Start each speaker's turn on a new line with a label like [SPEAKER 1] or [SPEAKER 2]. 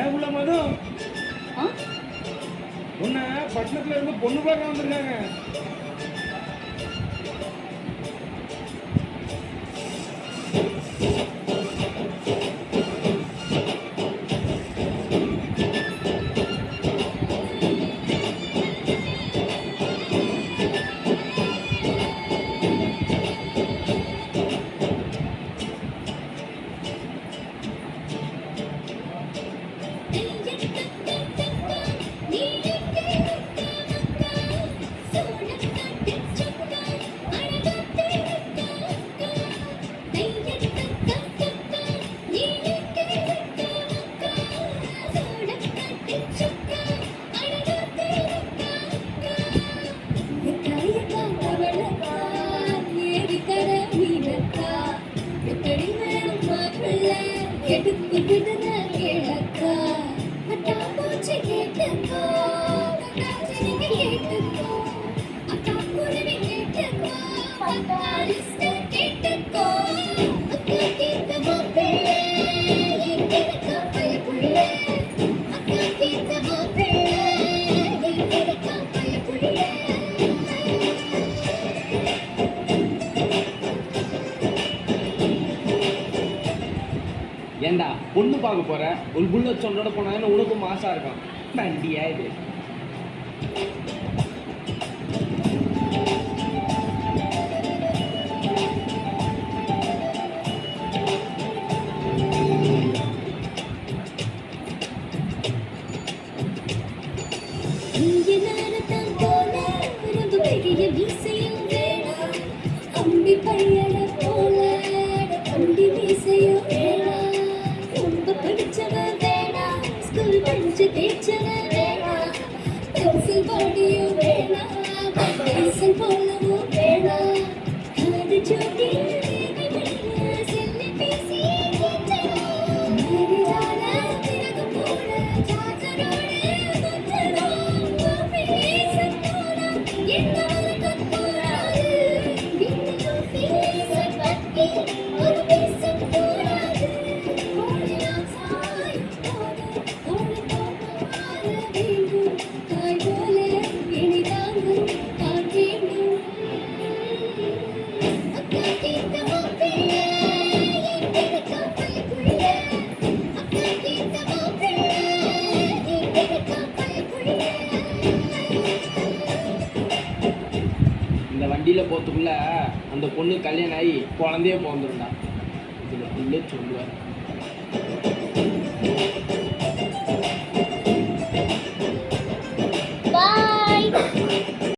[SPEAKER 1] ஏன் உள்ள மது உன்ன பட்டணத்துல இருந்து பொண்ணு பார்க்க வந்திருக்காங்க. ஏண்டா பொண்ணு பார்க்க போற ஒரு புல்லட் சொன்னோட போனாங்கன்னா உனக்கும் மாசா இருக்கும். வண்டியா இது வண்டியில் போகிறதுக்குள்ள அந்த பொண்ணு கல்யாணம் ஆகி குழந்தையே பிறந்துருந்தா. இதில் சொல்லுவார்.